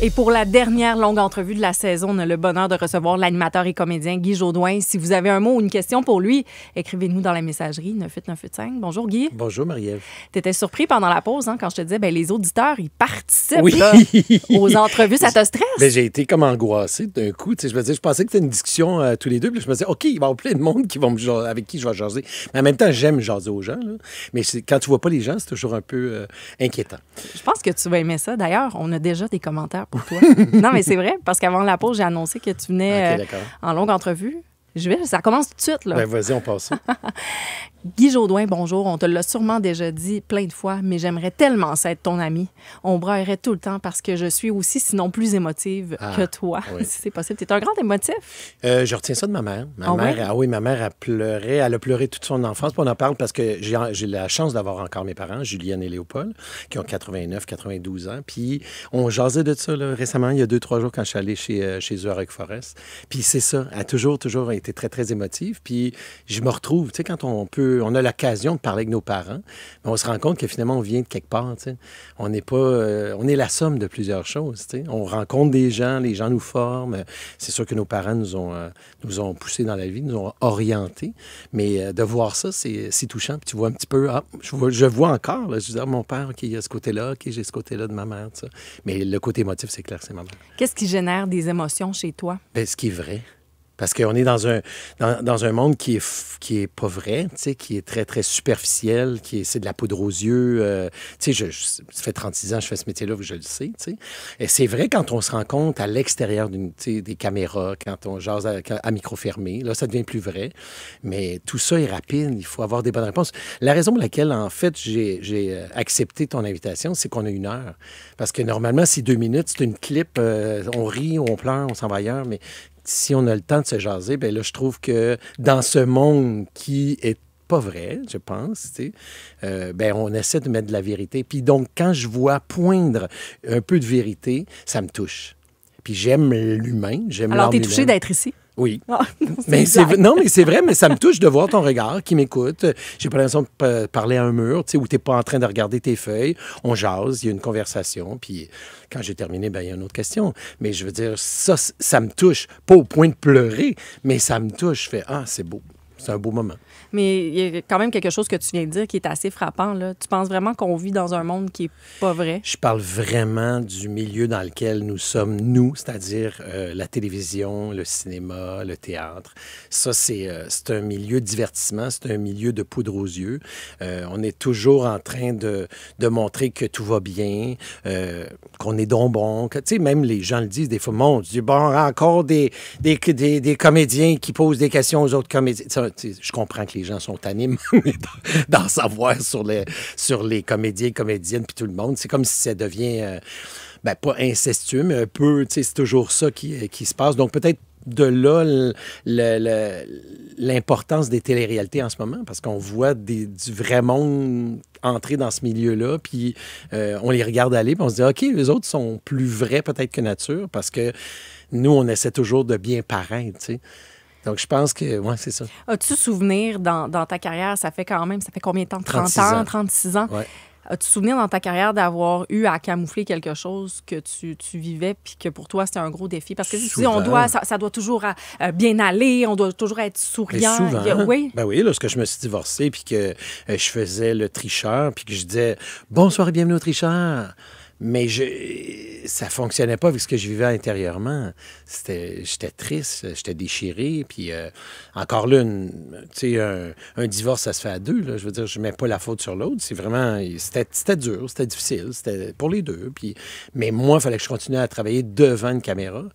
Et pour la dernière longue entrevue de la saison, on a le bonheur de recevoir l'animateur et comédien Guy Jodoin. Si vous avez un mot ou une question pour lui, écrivez-nous dans la messagerie 98985. Bonjour Guy. Bonjour Marie-Ève. Tu étais surpris pendant la pause quand je te disais les auditeurs, ils participent oui. là, aux entrevues. Ça te stresse? J'ai été comme angoissé d'un coup. Je pensais que c'était une discussion tous les deux. Puis je me disais, OK, il va y avoir plein de monde avec qui je vais jaser. Mais en même temps, j'aime jaser aux gens. Là. Mais quand tu vois pas les gens, c'est toujours un peu inquiétant. Je pense que tu vas aimer ça. D'ailleurs, on a déjà des commentaires pour toi. Non, mais c'est vrai, parce qu'avant la pause, j'ai annoncé que tu venais en longue entrevue. Ça commence tout de suite, là. Ben, vas-y, on passe ça. Guy Jodoin, bonjour. On te l'a sûrement déjà dit plein de fois, mais j'aimerais tellement ça être ton ami. On braillerait tout le temps parce que je suis aussi, sinon plus émotive que toi, si c'est possible. Tu es un grand émotif? Je retiens ça de ma mère. Ma mère a pleuré. Elle a pleuré toute son enfance. Puis on en parle parce que j'ai la chance d'avoir encore mes parents, Julienne et Léopold, qui ont 89, 92 ans. Puis on jasait de ça là, récemment, il y a 2-3 jours, quand je suis allé chez eux à Rock-Forest. Puis c'est ça. Elle a toujours été très, très émotive. Puis je me retrouve, tu sais, quand on a l'occasion de parler avec nos parents, mais on se rend compte que finalement, on vient de quelque part. T'sais. On n'est pas... on est la somme de plusieurs choses. T'sais. On rencontre des gens, les gens nous forment. C'est sûr que nos parents nous ont poussés dans la vie, nous ont orientés. Mais de voir ça, c'est touchant. Puis tu vois un petit peu... je vois encore. Là, je dis, mon père, OK, il y a ce côté-là. OK, j'ai ce côté-là de ma mère. T'sais. Mais le côté émotif, c'est clair, c'est ma mère. Qu'est-ce qui génère des émotions chez toi? Bien, ce qui est vrai. Parce qu'on est dans un monde qui est pas vrai, tu sais, qui est très, très superficiel, c'est de la poudre aux yeux. Tu sais, ça fait 36 ans que je fais ce métier-là, je le sais, tu sais. Et c'est vrai quand on se rend compte à l'extérieur des caméras, quand on jase à micro fermé, là, ça devient plus vrai. Mais tout ça est rapide, il faut avoir des bonnes réponses. La raison pour laquelle, en fait, j'ai accepté ton invitation, c'est qu'on a 1 heure. Parce que normalement, c'est 2 minutes, c'est une clip, on rit, on pleure, on s'en va ailleurs, mais... Si on a le temps de se jaser, bien là, je trouve que dans ce monde qui est pas vrai, je pense, tu sais, ben on essaie de mettre de la vérité. Puis donc, quand je vois poindre un peu de vérité, ça me touche. Puis j'aime l'humain, j'aime l'âme. Alors, t'es touché d'être ici? Oui. Oh, mais c'est vrai, mais ça me touche de voir ton regard qui m'écoute. J'ai pas l'impression de parler à un mur, tu sais, où t'es pas en train de regarder tes feuilles. On jase, il y a une conversation, puis quand j'ai terminé, ben il y a une autre question. Mais je veux dire, ça me touche, pas au point de pleurer, mais ça me touche. Je fais, c'est beau. C'est un beau moment. Mais il y a quand même quelque chose que tu viens de dire qui est assez frappant, là. Tu penses vraiment qu'on vit dans un monde qui est pas vrai? Je parle vraiment du milieu dans lequel nous sommes, c'est-à-dire la télévision, le cinéma, le théâtre. Ça, c'est un milieu de divertissement, c'est un milieu de poudre aux yeux. On est toujours en train de montrer que tout va bien, qu'on est donc bon. Tu sais, même les gens le disent des fois, mon Dieu, bon, encore des comédiens qui posent des questions aux autres comédiens. Je comprends que les gens sont animés d'en savoir sur les comédiens, comédiennes, puis tout le monde. C'est comme si ça devient, pas incestueux, mais un peu, tu sais, c'est toujours ça qui se passe. Donc, peut-être de là l'importance des téléréalités en ce moment, parce qu'on voit du vrai monde entrer dans ce milieu-là, puis on les regarde aller, puis on se dit, OK, les autres sont plus vrais peut-être que nature, parce que nous, on essaie toujours de bien paraître, tu sais. Donc, je pense que, c'est ça. As-tu souvenir dans ta carrière, ça fait combien de temps? 30 ans, 36 ans? Ouais. As-tu souvenir dans ta carrière d'avoir eu à camoufler quelque chose que tu vivais puis que pour toi, c'était un gros défi? Parce que si tu dis, ça doit toujours bien aller, on doit toujours être souriant. Mais souvent, oui? Ben oui, lorsque je me suis divorcé puis que je faisais le tricheur puis que je disais « Bonsoir et bienvenue au tricheur », mais ça fonctionnait pas avec ce que je vivais intérieurement. J'étais triste, j'étais déchiré. Puis encore là, un divorce, ça se fait à deux. Là. Je veux dire, je mets pas la faute sur l'autre. C'est vraiment... C'était dur, c'était difficile. C'était pour les deux. Mais moi, il fallait que je continue à travailler devant une caméra.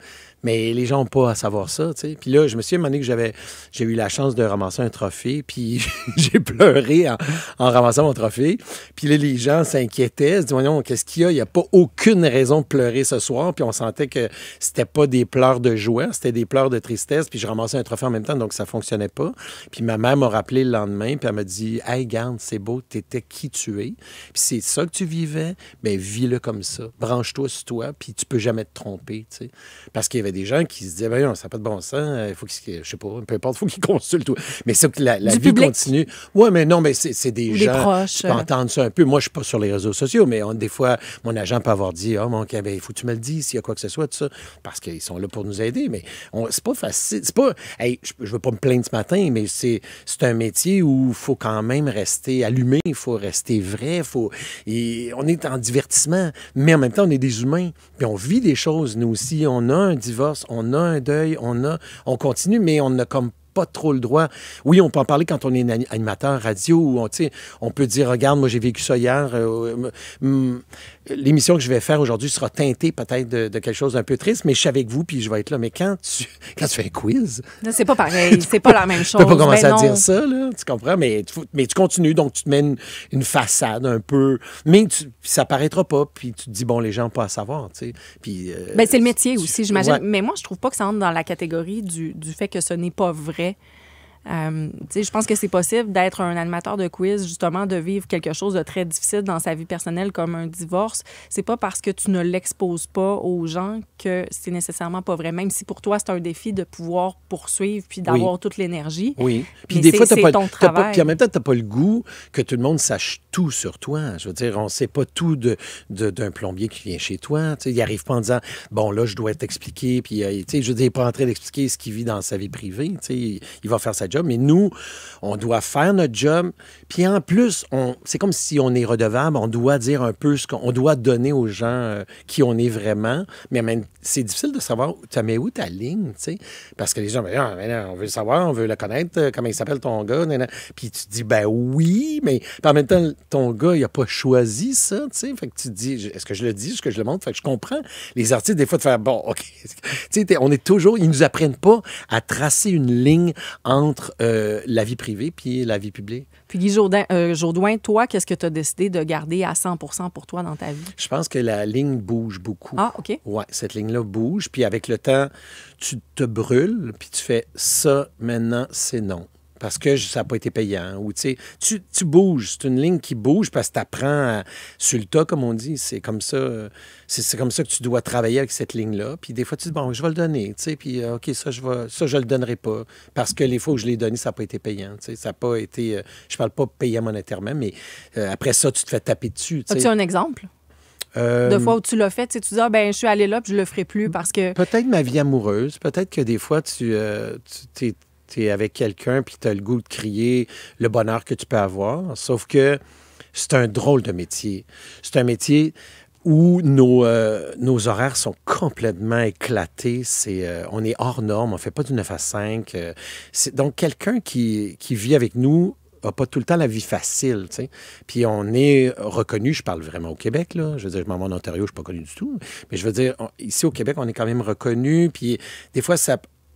Mais les gens n'ont pas à savoir ça, tu sais. Puis là, je me souviens, à un moment donné, que j'ai eu la chance de ramasser un trophée, puis j'ai pleuré en ramassant mon trophée. Puis là, les gens s'inquiétaient, se disaient, voyons, qu'est-ce qu'il y a? Il n'y a pas aucune raison de pleurer ce soir. Puis on sentait que c'était pas des pleurs de joie, c'était des pleurs de tristesse. Puis je ramassais un trophée en même temps, donc ça fonctionnait pas. Puis ma mère m'a rappelé le lendemain, puis elle m'a dit, « Hey, garde, c'est beau, t'étais qui tu es. Puis c'est ça que tu vivais, bien, vis-le comme ça. Branche-toi sur toi, puis tu peux jamais te tromper, tu sais. » Parce qu'il y avait avait des gens qui se disaient, ben non, ça n'a pas de bon sens, il faut qu'ils, je sais pas, peu importe, il faut qu'ils consultent. Mais ça, que la vie public. continue. Oui, mais non, mais c'est des gens. Des proches. Tu peux entendre ça un peu. Moi, je suis pas sur les réseaux sociaux, mais des fois, mon agent peut avoir dit, mon ben, il faut que tu me le dises s'il y a quoi que ce soit, tout ça, parce qu'ils sont là pour nous aider. Mais c'est pas facile. C'est pas, hey, je veux pas me plaindre ce matin, mais c'est un métier où il faut quand même rester allumé, il faut rester vrai, et on est en divertissement, mais en même temps, on est des humains, puis on vit des choses, nous aussi. On a un divorce, on a un deuil, on continue, mais on n'a comme pas trop le droit. Oui, on peut en parler quand on est animateur radio, où on peut dire, regarde, moi j'ai vécu ça hier, l'émission que je vais faire aujourd'hui sera teintée peut-être de quelque chose d'un peu triste, mais je suis avec vous, puis je vais être là. Mais quand tu fais un quiz... C'est pas pareil, c'est pas la même chose. Tu peux pas commencer à dire ça, là, tu comprends? Mais tu continues, donc tu te mets une façade un peu... Mais ça paraîtra pas, puis tu te dis, bon, les gens n'ont pas à savoir, tu sais. Puis... c'est le métier aussi, j'imagine. Ouais. Mais moi, je trouve pas que ça entre dans la catégorie du fait que ce n'est pas vrai. Je pense que c'est possible d'être un animateur de quiz, justement, de vivre quelque chose de très difficile dans sa vie personnelle comme un divorce. C'est pas parce que tu ne l'exposes pas aux gens que c'est nécessairement pas vrai, même si pour toi, c'est un défi de pouvoir poursuivre puis d'avoir toute l'énergie. Oui. Puis mais des fois, c'est ton travail. Puis en même temps, tu n'as pas le goût que tout le monde sache tout sur toi. Je veux dire, on ne sait pas tout d'un plombier qui vient chez toi. Il n'arrive pas en disant, bon, là, je dois t'expliquer. Puis, je veux dire, il n'est pas en train d'expliquer ce qu'il vit dans sa vie privée. Il va faire sa job. Mais nous, on doit faire notre job. Puis en plus, c'est comme si on est redevable. On doit dire un peu ce qu'on doit donner aux gens qui on est vraiment. Mais même, c'est difficile de savoir, tu mets où ta ligne, tu sais? Parce que les gens, on veut le savoir, on veut le connaître, comment il s'appelle ton gars. Puis tu te dis, ben oui, mais en même temps, ton gars, il n'a pas choisi ça, tu sais. Fait que tu te dis, est-ce que je le dis, est-ce que je le montre? Fait que je comprends les artistes, des fois, de faire, bon, OK. Tu sais, on est toujours, ils nous apprennent pas à tracer une ligne entre la vie privée puis la vie publique. Puis Guy Jourdouin, toi, qu'est-ce que tu as décidé de garder à 100% pour toi dans ta vie? Je pense que la ligne bouge beaucoup. Ah, OK. Oui, cette ligne-là bouge. Puis avec le temps, tu te brûles, puis tu fais ça, maintenant, c'est non. Parce que ça n'a pas été payant. Ou tu bouges. C'est une ligne qui bouge parce que tu apprends sur le tas, comme on dit. C'est comme ça. C'est comme ça que tu dois travailler avec cette ligne-là. Puis des fois, tu dis, bon, je vais le donner. Puis, OK, ça, je le donnerai pas. Parce que les fois où je l'ai donné, ça n'a pas été payant. Ça n'a pas été. Je parle pas payant monétairement, mais après ça, tu te fais taper dessus. As-tu un exemple? De fois où tu l'as fait, tu dis, je suis allé là, puis je le ferai plus parce que. Peut-être ma vie amoureuse. Peut-être que des fois, tu es avec quelqu'un puis tu as le goût de crier le bonheur que tu peux avoir. Sauf que c'est un drôle de métier. C'est un métier où nos horaires sont complètement éclatés. On est hors norme, on ne fait pas du 9 à 5. Donc, quelqu'un qui vit avec nous n'a pas tout le temps la vie facile, tu sais. Puis on est reconnu, je parle vraiment au Québec, là. Je veux dire, je m'en vais en Ontario, je ne suis pas connu du tout. Mais je veux dire, ici au Québec, on est quand même reconnu. Puis des fois,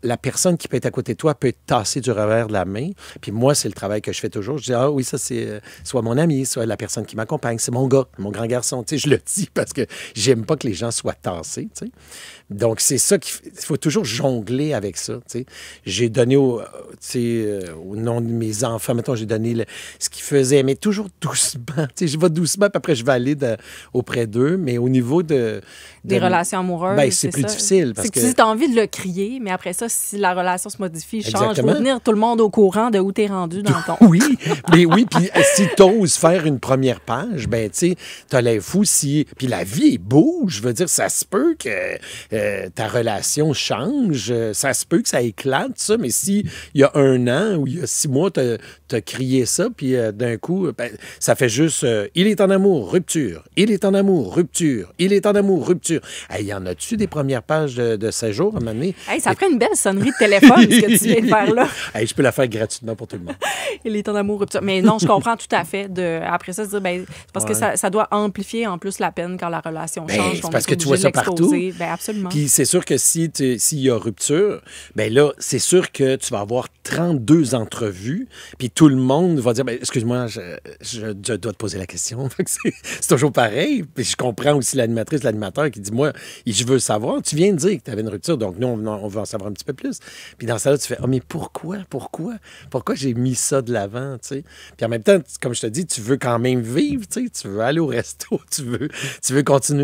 la personne qui peut être à côté de toi peut être tassée du revers de la main. Puis moi, c'est le travail que je fais toujours. Je dis, ah oui, ça, c'est soit mon ami, soit la personne qui m'accompagne. C'est mon gars, mon grand garçon. Tu sais, je le dis parce que j'aime pas que les gens soient tassés, tu sais. Donc, c'est ça qu'il faut toujours jongler avec ça, tu sais. J'ai donné au nom de mes enfants, mettons, j'ai donné ce qu'ils faisaient, mais toujours doucement. Tu sais, je vais doucement, puis après, je vais aller auprès d'eux. Mais au niveau des relations amoureuses, c'est plus difficile. Parce que tu as envie de le crier, mais après ça, si la relation se modifie, change, il faut tenir tout le monde au courant de où tu es rendu dans ton... Oui, mais oui, puis si tu oses faire une première page, ben tu sais, t'as l'air fou si... Puis la vie bouge, je veux dire, ça se peut que ta relation change, ça se peut que ça éclate, ça, mais si il y a 1 an ou il y a 6 mois, t'as crié ça, puis d'un coup, ça fait juste il est en amour, rupture. Il est en amour, rupture. Il est en amour, rupture. Hey, y en a-tu des premières pages de séjour à un moment donné? Hey, ça ferait une belle sonnerie de téléphone, ce que tu viens de faire là. Hey, je peux la faire gratuitement pour tout le monde. Il est en amour, rupture. Mais non, je comprends tout à fait. Après ça, se dire, c'est parce que ça doit amplifier en plus la peine quand la relation change. C'est parce que tu vois ça partout. Absolument. Puis c'est sûr que s'il y a rupture, bien là, c'est sûr que tu vas avoir 32 entrevues, puis tout le monde va dire, excuse-moi, je dois te poser la question. C'est toujours pareil. Puis je comprends aussi l'animatrice, l'animateur qui dit, moi, je veux savoir, tu viens de dire que tu avais une rupture, donc nous, on veut en savoir un petit peu plus. Puis dans ça, là, tu fais, mais pourquoi j'ai mis ça de l'avant, tu sais? Puis en même temps, comme je te dis, tu veux quand même vivre, tu sais, tu veux aller au resto, tu veux continuer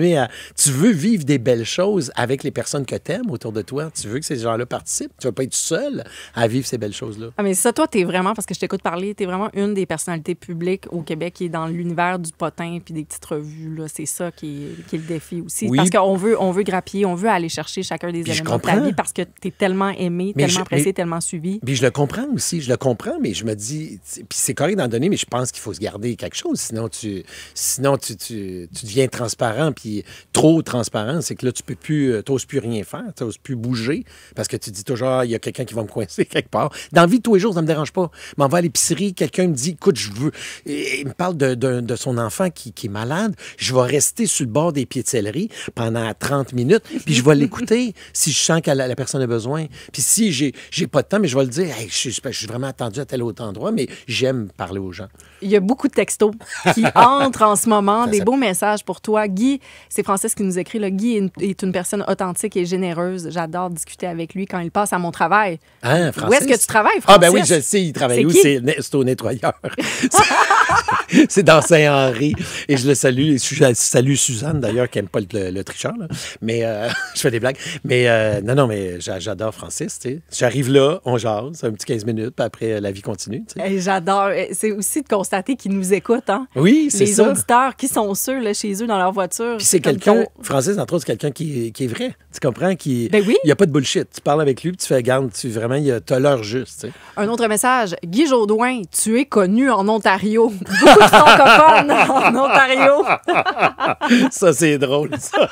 tu veux vivre des belles choses avec les personnes que tu aimes autour de toi. Tu veux que ces gens-là participent. Tu veux pas être seul à vivre ces belles choses-là. Ah, mais ça, toi, t'es vraiment, parce que je t'écoute parler, t'es vraiment une des personnalités publiques au Québec qui est dans l'univers du potin puis des petites revues, là. C'est ça qui est le défi aussi. Oui. Parce qu'on veut grappiller, on veut aller chercher chacun des éléments de ta vie parce que t'es tellement aimé, tellement apprécié, tellement suivi. Puis je le comprends aussi, mais je me dis, puis c'est correct d'en donner, mais je pense qu'il faut se garder quelque chose, sinon tu deviens transparent, puis trop transparent, c'est que là, t'oses plus rien faire, t'oses plus bouger, parce que tu dis toujours, il y a quelqu'un qui va me coincer quelque part. Dans la vie de tous les jours, ça me dérange pas. M'en va à l'épicerie, quelqu'un me dit, écoute, il me parle de son enfant qui est malade, je vais rester sur le bord des pieds de céleri pendant 30 minutes, puis je vais l'écouter si je sens que la personne a besoin. Puis si j'ai pas de temps, mais je vais le dire, hey, je suis vraiment attendu à tel autre endroit, mais j'aime parler aux gens. Il y a beaucoup de textos qui entrent en ce moment, des beaux messages pour toi. Guy, c'est Francis qui nous écrit, là, Guy est une personne authentique et généreuse. J'adore discuter avec lui quand il passe à mon travail. Hein, Francis? Où est-ce que tu travailles, Francis? Ah, ben oui, je le sais, il travaille où? C'est au nettoyeur. C'est dans Saint-Henri. Et je le salue. Je salue Suzanne, d'ailleurs, qui n'aime pas le tricheur. Là. Mais je fais des blagues. Mais non, mais j'adore Francis. T'sais. J'arrive là, on jase, un petit 15 minutes, puis après, la vie continue. J'adore. C'est aussi de constater qu'ils nous écoutent. Hein? Oui, c'est ça. Les auditeurs qui sont sûrs là, chez eux, dans leur voiture. Puis c'est quelqu'un, Francis, entre autres, c'est quelqu'un qui est vrai. Tu comprends? Ben oui. Il n'y a pas de bullshit. Tu parles avec lui, puis tu fais, garde, vraiment, tu as l'heure juste. T'sais. Un autre message. Guy Jodoin, tu es connu en Ontario. Beaucoup de francophones en Ontario. Ça, c'est drôle, ça.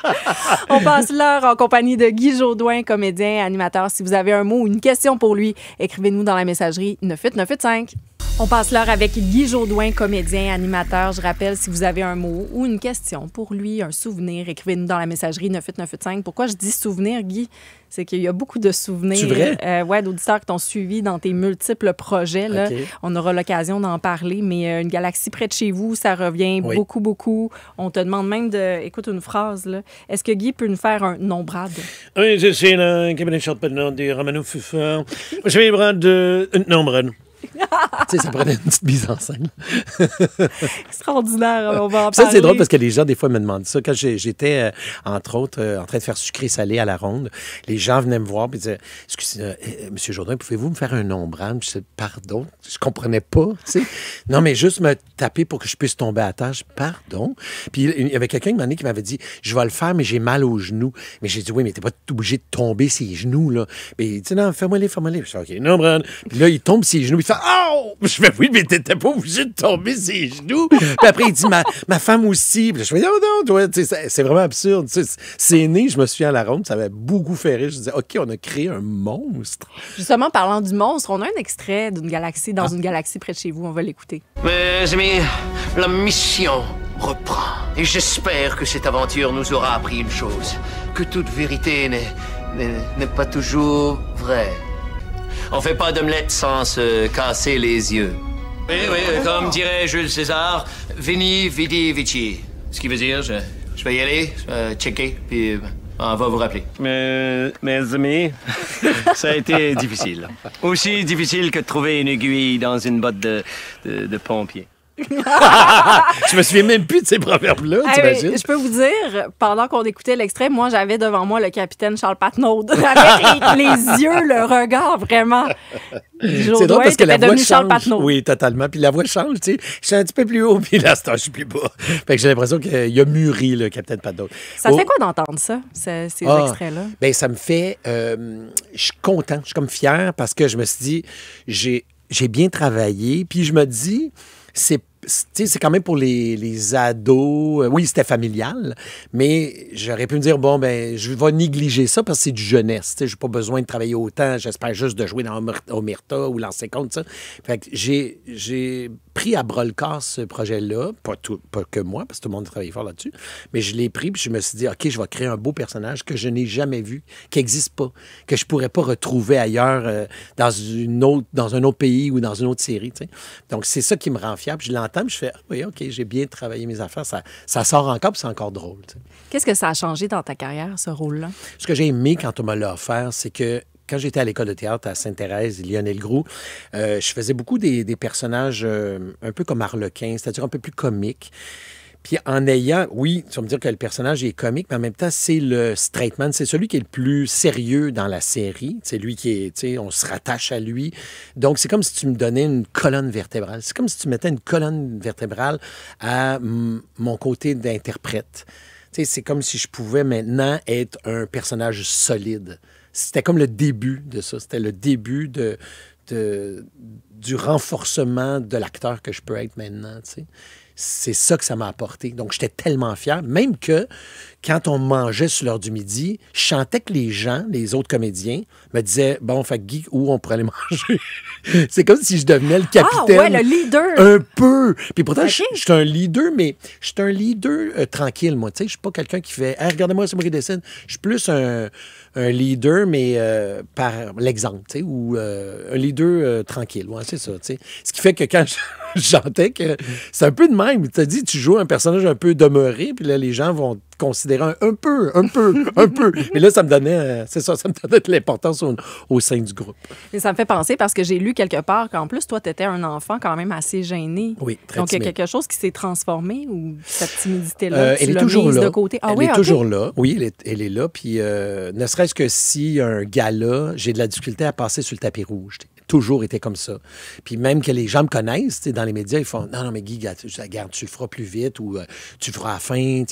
On passe l'heure en compagnie de Guy Jodoin, comédien, animateur. Si vous avez un mot ou une question pour lui, écrivez-nous dans la messagerie 98985. On passe l'heure avec Guy Jodoin, comédien, animateur. Je rappelle, si vous avez un mot ou une question pour lui, un souvenir, écrivez-nous dans la messagerie 98985. Pourquoi je dis souvenir, Guy? C'est qu'il y a beaucoup de souvenirs d'auditeurs qui t'ont suivi dans tes multiples projets. Là. Okay. On aura l'occasion d'en parler, mais une galaxie près de chez vous, ça revient beaucoup, beaucoup. On te demande même de... Écoute une phrase, là. Est-ce que Guy peut nous faire un nombrade? Oui, je suis le cabinet charpent de Romano Fuffer. Je vais prendre un nombrade. Tu sais, ça prenait une petite mise en scène. Extraordinaire, on va en parler. Ça, c'est drôle parce que les gens, des fois, me demandent ça. Quand j'étais, entre autres, en train de faire sucré-salé à la ronde, les gens venaient me voir et disaient, excusez, Monsieur Jourdain, pouvez-vous me faire un nombrane? Je disais, pardon, je comprenais pas. Tu sais. Non, mais juste me taper pour que je puisse tomber à terre. Pardon. Puis il y avait quelqu'un qui m'avait dit, je vais le faire, mais j'ai mal aux genoux. Mais j'ai dit, oui, mais t'es pas obligé de tomber ses genoux, là. Mais il dit, non, fais-moi-les. Je dis, OK, nombrane. Puis là, il tombe ses genoux. Oh! Je fais, oui, mais t'étais pas obligé de tomber ses genoux. Puis après, il dit, ma femme aussi. Puis je fais, non, toi, c'est vraiment absurde. C'est né, je me souviens à la ronde, ça m'avait beaucoup fait rire. Je disais, OK, on a créé un monstre. Justement, parlant du monstre, on a un extrait d'une galaxie dans une galaxie près de chez vous. On va l'écouter. Mes amis, la mission reprend. Et j'espère que cette aventure nous aura appris une chose. Que toute vérité n'est pas toujours vraie. On fait pas d'omelette sans se casser les yeux. Oui, comme dirait Jules César, veni, vidi, vici. Ce qui veut dire, je vais y aller, checker, puis on va vous rappeler. Mes amis, ça a été difficile. Aussi difficile que de trouver une aiguille dans une botte de pompier. Je me souviens même plus de ces proverbes-là, t'imagines? Je peux vous dire, pendant qu'on écoutait l'extrait, moi, j'avais devant moi le capitaine Charles Patnaud, avec les yeux, le regard, vraiment. C'est drôle parce que la voix change. Oui, totalement. Puis la voix change, tu sais. Je suis un petit peu plus haut, puis là, je suis plus bas. Fait que j'ai l'impression qu'il a mûri, le capitaine Patnaud. Ça fait quoi d'entendre ça, ces extraits-là? Bien, ça me fait... je suis content, je suis comme fier parce que je me suis dit, j'ai bien travaillé, puis je me dis, c'est quand même pour les ados. Oui, c'était familial, mais j'aurais pu me dire, bon, ben je vais négliger ça parce que c'est du jeunesse. Je n'ai pas besoin de travailler autant. J'espère juste de jouer dans Omerta ou Lancer Compte. Ça. Fait que j'ai pris à bras-le-corps ce projet-là. Pas que moi, parce que tout le monde a travaillé fort là-dessus. Mais je l'ai pris puis je me suis dit, OK, je vais créer un beau personnage que je n'ai jamais vu, qui n'existe pas, que je ne pourrais pas retrouver ailleurs dans un autre pays ou dans une autre série. T'sais. Donc, c'est ça qui me rend fier. Puis je l'entends, puis je fais, oui, OK, j'ai bien travaillé mes affaires. Ça sort encore, puis c'est encore drôle. T'sais. Qu'est-ce que ça a changé dans ta carrière, ce rôle-là? Ce que j'ai aimé quand on me l'a offert, c'est que quand j'étais à l'école de théâtre à Sainte-Thérèse, Lionel Groux, je faisais beaucoup des personnages un peu comme Harlequin, c'est-à-dire un peu plus comiques. Puis en ayant, oui, tu vas me dire que le personnage est comique, mais en même temps, c'est le straight man, c'est celui qui est le plus sérieux dans la série. C'est lui qui est, tu sais, on se rattache à lui. Donc, c'est comme si tu me donnais une colonne vertébrale. C'est comme si tu mettais une colonne vertébrale à mon côté d'interprète. Tu sais, c'est comme si je pouvais maintenant être un personnage solide. C'était comme le début de ça. C'était le début du renforcement de l'acteur que je peux être maintenant, tu sais. C'est ça que ça m'a apporté. Donc, j'étais tellement fier, même que quand on mangeait sur l'heure du midi, je sentais que les gens, les autres comédiens, me disaient « Bon, fait Guy, où on pourrait aller manger? » C'est comme si je devenais le capitaine. Ah ouais, le leader! Un peu. Puis pourtant, okay. je suis un leader, mais je suis un leader tranquille, moi. Tu sais, je suis pas quelqu'un qui fait hey, « Regardez-moi, c'est moi qui décide. » Je suis plus un leader, mais par l'exemple, tu sais, ou un leader tranquille. Ouais, c'est ça, tu sais. Ce qui fait que quand je sentais que c'est un peu de même. Tu as dit, tu joues un personnage un peu demeuré, puis là, les gens vont te considérer un peu. Mais là, ça me donnait, c'est ça, ça me donnait de l'importance au sein du groupe. Et ça me fait penser, parce que j'ai lu quelque part qu'en plus, toi, tu étais un enfant quand même assez gêné. Oui, très Donc, il y a timide. quelque chose qui s'est transformé ou cette timidité-là, tu elle est l'as toujours mise là. de côté? Ah, elle oui, est okay. toujours là. Oui, elle est là. Puis, ne serait-ce que si un gala, j'ai de la difficulté à passer sur le tapis rouge. Toujours été comme ça. Puis même que les gens me connaissent, dans les médias, ils font « Non, mais Guy, regarde, tu le feras plus vite ou tu le feras à la fin. »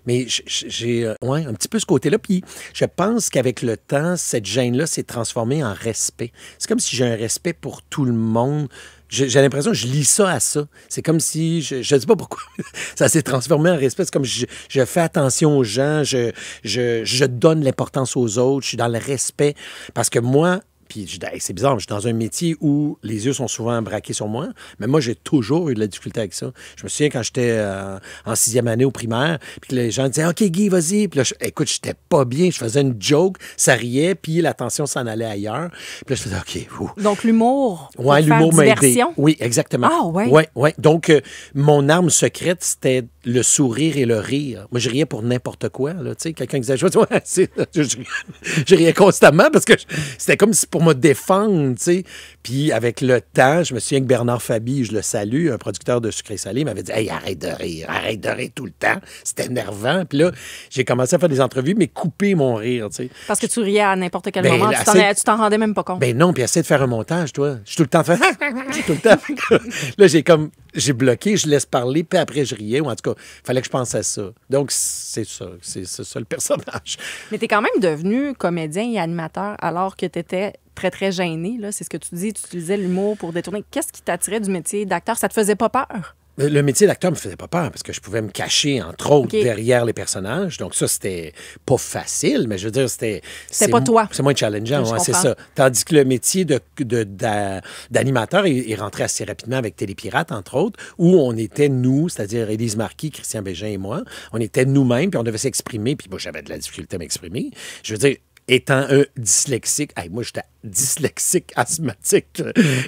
Mais j'ai un petit peu ce côté-là. Puis je pense qu'avec le temps, cette gêne-là s'est transformée en respect. C'est comme si j'ai un respect pour tout le monde. J'ai l'impression que je lis ça à ça. C'est comme si, je ne sais pas pourquoi, ça s'est transformé en respect. C'est comme je fais attention aux gens, je donne l'importance aux autres, je suis dans le respect. Parce que moi, puis c'est bizarre, je suis dans un métier où les yeux sont souvent braqués sur moi, mais moi, j'ai toujours eu de la difficulté avec ça. Je me souviens quand j'étais en 6e année au primaire, puis que les gens disaient « OK, Guy, vas-y ». Puis là, écoute, j'étais pas bien, je faisais une joke, ça riait, puis l'attention s'en allait ailleurs. Puis là, je faisais « OK, fou ». Donc, l'humour, ouais, l'humour m'a aidé. Oui, exactement. Ah, ouais? Ouais. Donc, mon arme secrète, c'était le sourire et le rire. Moi, je riais pour n'importe quoi, là, tu sais. Quelqu'un qui disait « je riais constamment parce que c'était comme si pour me défendre, tu sais. Puis avec le temps, je me souviens que Bernard Fabi, je le salue, un producteur de sucré salé, m'avait dit « Hey, arrête de rire tout le temps. » C'était énervant. Puis là, j'ai commencé à faire des entrevues, mais couper mon rire, tu sais. Parce que tu riais à n'importe quel moment, tu t'en rendais même pas compte. Ben non, puis essaie de faire un montage, toi. Je suis tout le temps fait tout le temps. Là, j'ai bloqué, je laisse parler, puis après, je riais, ou en tout cas, il fallait que je pense à ça. Donc, c'est ça le personnage. Mais tu es quand même devenu comédien et animateur alors que tu étais très, très gêné. Là. C'est ce que tu dis, tu utilisais l'humour pour détourner. Qu'est-ce qui t'attirait du métier d'acteur? Ça te faisait pas peur? Le métier d'acteur me faisait pas peur parce que je pouvais me cacher, entre autres, derrière les personnages. Donc ça, c'était pas facile, mais je veux dire, c'était pas toi. C'est moins challengeant, c'est ça. Tandis que le métier d'animateur est rentré assez rapidement avec Télépirate, entre autres, où on était nous, c'est-à-dire Élise Marquis, Christian Bégin et moi, on était nous-mêmes, puis on devait s'exprimer, puis moi, j'avais de la difficulté à m'exprimer. Je veux dire, étant un dyslexique, moi, j'étais dyslexique, asthmatique,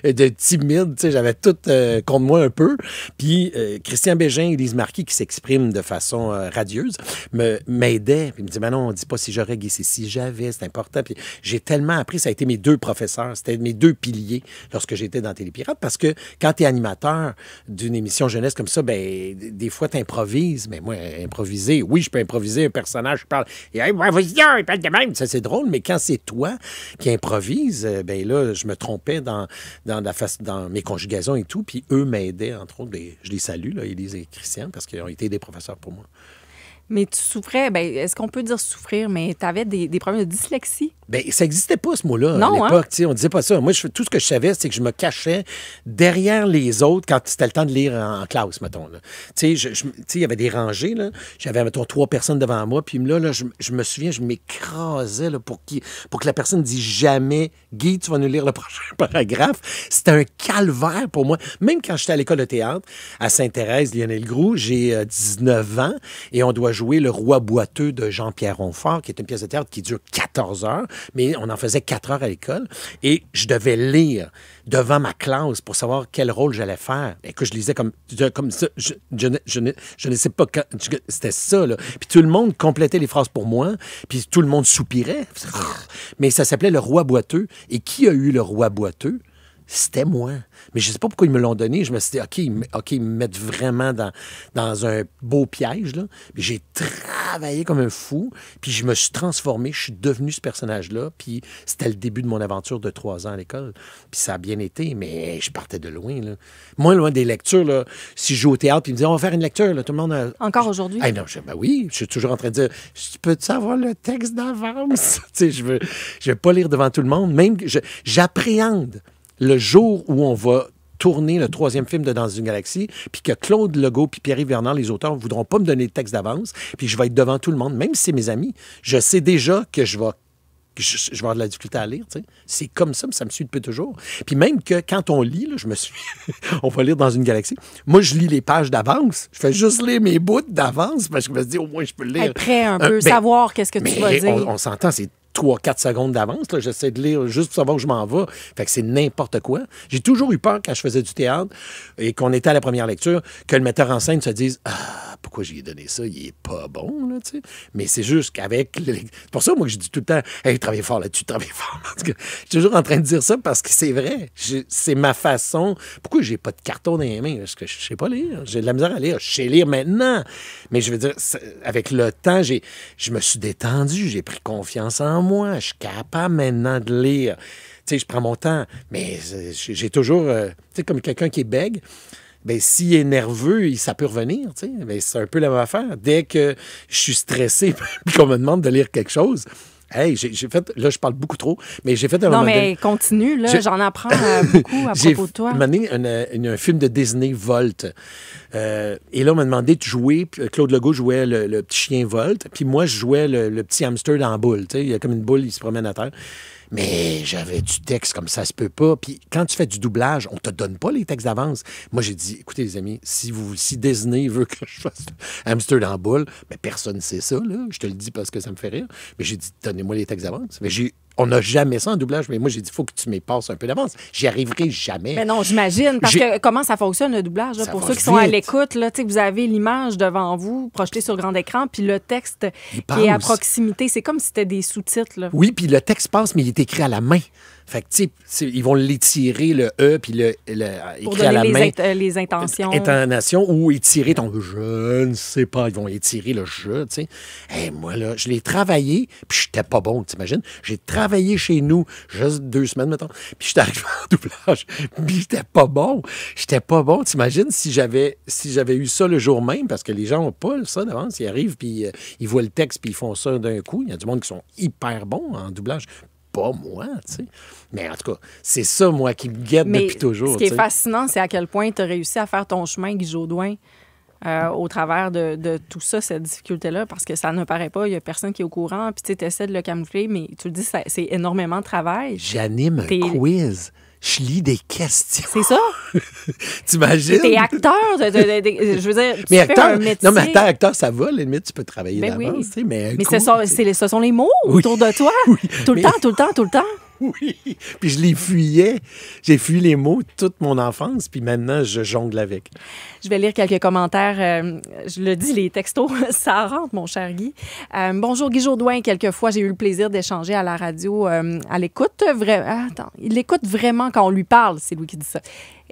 de timide, tu sais, j'avais tout contre moi un peu. Puis Christian Bégin et Élise Marquis, qui s'expriment de façon radieuse, m'aidaient. Puis il me dit, mais non, on dit pas si j'aurais, Guy, c'est si j'avais, c'est important. Puis j'ai tellement appris, ça a été mes deux professeurs, c'était mes deux piliers lorsque j'étais dans Télépirate, parce que quand tu es animateur d'une émission jeunesse comme ça, ben des fois, tu improvises. Mais moi, improviser, oui, je peux improviser un personnage, je parle, et hey, vas-y, il parle de même, ça c'est drôle, mais quand c'est toi qui improvises, ben là, je me trompais dans mes conjugaisons et tout, puis eux m'aidaient, entre autres, je les salue, là, Élise et Christian, parce qu'ils ont été des professeurs pour moi. Mais tu souffrais, est-ce qu'on peut dire souffrir, mais tu avais des problèmes de dyslexie? Bien, ça n'existait pas, ce mot-là, non, à l'époque. On disait pas ça. Moi, tout ce que je savais, c'est que je me cachais derrière les autres quand c'était le temps de lire en classe, mettons. Tu sais, il y avait des rangées. Là. J'avais, mettons, 3 personnes devant moi. Puis là je me souviens, je m'écrasais là, pour que la personne ne dise jamais « Guy, tu vas nous lire le prochain paragraphe ». C'était un calvaire pour moi. Même quand j'étais à l'école de théâtre, à Sainte-Thérèse, Lionel Groux, j'ai 19 ans et on doit jouer Le Roi boiteux de Jean-Pierre Ronfort, qui est une pièce de théâtre qui dure 14 heures. mais on en faisait 4 heures à l'école. Et je devais lire devant ma classe pour savoir quel rôle j'allais faire. Et que je lisais comme ça. Je ne sais pas quand. C'était ça, là. Puis tout le monde complétait les phrases pour moi. Puis tout le monde soupirait. Mais ça s'appelait Le Roi boiteux. Et qui a eu le Roi boiteux? C'était moi. Mais je ne sais pas pourquoi ils me l'ont donné. Je me suis dit, OK, ils me mettent vraiment dans un beau piège, là. Puis j'ai travaillé comme un fou. Puis je me suis transformé. Je suis devenu ce personnage-là. Puis c'était le début de mon aventure de 3 ans à l'école. Puis ça a bien été, mais je partais de loin, là. Moins loin des lectures, là. Si je joue au théâtre, puis ils me disaient, on va faire une lecture, là. Tout le monde a... Encore aujourd'hui? Ah non, ben oui. Je suis toujours en train de dire, peux-tu avoir le texte d'avance? Tu sais, je veux pas lire devant tout le monde. Même que j'appréhende le jour où on va tourner le 3e film de Dans une galaxie, puis que Claude Legault puis Pierre-Yves Vernant, les auteurs, ne voudront pas me donner le texte d'avance, puis je vais être devant tout le monde, même si c'est mes amis. Je sais déjà que je vais avoir de la difficulté à lire, tu sais. C'est comme ça, mais ça me suit depuis toujours. Puis même que quand on lit, là, je me suis... on va lire Dans une galaxie. Moi, je lis les pages d'avance. Je fais juste lire mes bouts d'avance, parce que je me dis, au moins, je peux le lire. Être prêt un peu, savoir qu'est-ce que tu vas dire. On s'entend, c'est 3-4 secondes d'avance. Là. J'essaie de lire juste pour savoir où je m'en vais. Fait que c'est n'importe quoi. J'ai toujours eu peur quand je faisais du théâtre et qu'on était à la première lecture que le metteur en scène se dise « Ah, pourquoi j'ai donné ça? Il est pas bon, là, tu sais. » Mais c'est juste qu'avec... C'est pour ça, moi, que je dis tout le temps « Hey, travaille fort là-dessus, travaille fort. » Je suis toujours en train de dire ça parce que c'est vrai. C'est ma façon... Pourquoi j'ai pas de carton dans les mains? Parce que je sais pas lire. J'ai de la misère à lire. Je sais lire maintenant. Mais je veux dire, avec le temps, je me suis détendu. J'ai pris confiance en moi, je suis capable maintenant de lire. Tu sais, je prends mon temps, mais j'ai toujours... tu sais, comme quelqu'un qui est bègue, bien, s'il est nerveux, ça peut revenir, tu sais. Mais c'est un peu la même affaire. Dès que je suis stressé puis qu'on me demande de lire quelque chose... Hey, j'ai fait... Là, je parle beaucoup trop, mais j'ai fait un moment... Non, mais continue, là. J'en apprends beaucoup à propos de toi. J'ai mené un film de Disney, Volt. Et là, on m'a demandé de jouer. Claude Legault jouait le petit chien Volt. Puis moi, je jouais le petit hamster dans la boule. Tu sais, il y a comme une boule, il se promène à terre. Mais j'avais du texte comme ça se peut pas. Puis quand tu fais du doublage, on te donne pas les textes d'avance. Moi, j'ai dit, écoutez, les amis, si Disney veut que je fasse hamster dans la boule, mais personne ne sait ça, là. Je te le dis parce que ça me fait rire. Mais j'ai dit, donnez-moi les textes d'avance. Mais on n'a jamais ça en doublage, mais moi, j'ai dit, il faut que tu m'y passes un peu d'avance. J'y arriverai jamais. Mais non, j'imagine, parce que comment ça fonctionne, le doublage? Là, pour ceux qui sont à l'écoute, là, vous avez l'image devant vous, projetée sur grand écran, puis le texte qui est à proximité. C'est comme si c'était des sous-titres. Là. Oui, puis le texte passe, mais il est écrit à la main. Fait que, tu sais, ils vont l'étirer, le E, puis pour écrit à la main. les intentions. Intonation, ou étirer ton « je ne sais pas ». Ils vont étirer le « je », tu sais. Hey, moi, là, je l'ai travaillé, puis j'étais pas bon, t'imagines? J'ai travaillé chez nous, juste 2 semaines, mettons, puis j'étais arrivé en doublage, puis j'étais pas bon. J'étais pas bon. T'imagines si j'avais eu ça le jour même, parce que les gens n'ont pas ça d'avance. Ils arrivent, puis ils voient le texte, puis ils font ça d'un coup. Il y a du monde qui sont hyper bons en doublage. Pas moi, tu sais. Mais en tout cas, c'est ça, moi, qui me guette depuis toujours. Ce qui est fascinant, c'est à quel point tu as réussi à faire ton chemin, Guy Jodoin, au travers de tout ça, cette difficulté-là, parce que ça ne paraît pas, il n'y a personne qui est au courant, puis tu essaies de le camoufler, mais tu le dis, c'est énormément de travail. J'anime un quiz. Je lis des questions. C'est ça? T'imagines? T'es acteur. Je veux dire, tu mais fais un métier. Non, mais acteur, ça va. À la limite, tu peux travailler d'avance. Oui. Tu sais, mais ce sont les mots autour de toi. Oui, tout le temps. Oui. Puis je les fuyais. J'ai fui les mots toute mon enfance, puis maintenant, je jongle avec. Je vais lire quelques commentaires. Je le dis, les textos, ça rentre, mon cher Guy. Bonjour, Guy Jodoin. Quelquefois, j'ai eu le plaisir d'échanger à la radio. À l'écoute, il écoute vraiment quand on lui parle. C'est lui qui dit ça.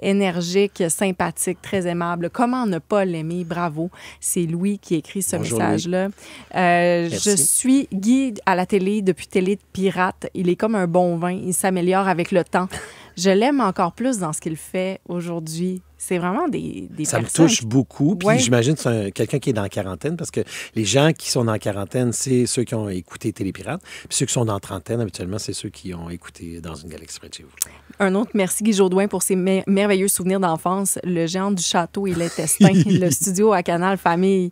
Énergique, sympathique, très aimable. Comment ne pas l'aimer? Bravo. C'est Louis qui écrit ce message-là. Je suis Guy à la télé depuis Télé de Pirate. Il est comme un bon vin. Il s'améliore avec le temps. Je l'aime encore plus dans ce qu'il fait aujourd'hui. C'est vraiment des ça personnes... me touche beaucoup. Puis j'imagine que c'est quelqu'un qui est dans la quarantaine, parce que les gens qui sont dans la quarantaine, c'est ceux qui ont écouté Télépirate. Puis ceux qui sont dans la trentaine, habituellement, c'est ceux qui ont écouté Dans une galaxie près de chez vous. Un autre merci, Guy Jodoin, pour ses merveilleux souvenirs d'enfance. Le géant du château et l'intestin, le studio à Canal Famille.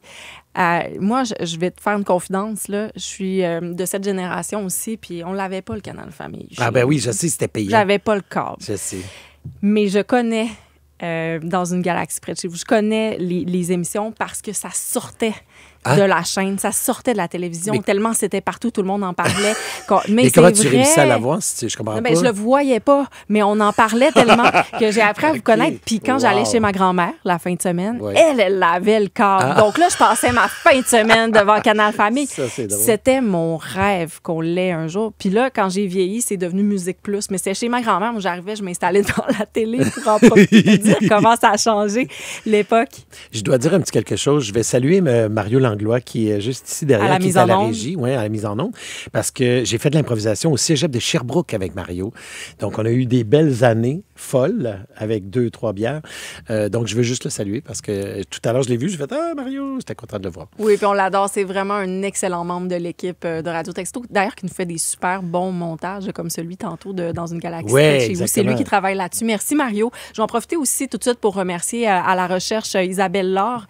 Moi, je vais te faire une confidence. Là. Je suis de cette génération aussi, puis on l'avait pas, le Canal Famille. Oui, je sais, c'était payant. J'avais pas le câble. Je sais. Mais je connais Dans une galaxie près de chez vous. Je connais les émissions parce que ça sortait de la chaîne. Ça sortait de la télévision tellement c'était partout, tout le monde en parlait. Mais et comment tu réussissais à la voir? Je comprends pas. Je le voyais pas, mais on en parlait tellement que j'ai appris à vous connaître. Puis quand j'allais chez ma grand-mère la fin de semaine, elle avait le corps. Donc là, je passais ma fin de semaine devant Canal Famille. C'était mon rêve qu'on l'ait un jour. Puis là, quand j'ai vieilli, c'est devenu Musique Plus. Mais c'était chez ma grand-mère où j'arrivais, je m'installais devant la télé pour en profiter, dire comment ça a changé l'époque. Je dois dire un petit quelque chose. Je vais saluer Mario Langlois qui est juste ici derrière, qui est à la régie, à la mise en onde, parce que j'ai fait de l'improvisation au Cégep de Sherbrooke avec Mario. Donc, on a eu des belles années folles avec 2-3 bières. Donc, je veux juste le saluer parce que tout à l'heure, je l'ai vu, j'ai fait « Ah, Mario! » J'étais content de le voir. Oui, puis on l'adore. C'est vraiment un excellent membre de l'équipe de Radio Texto. D'ailleurs, qui nous fait des super bons montages comme celui tantôt de Dans une galaxie près de chez vous. C'est lui qui travaille là-dessus. Merci, Mario. Je vais en profiter aussi tout de suite pour remercier à la recherche Isabelle Laure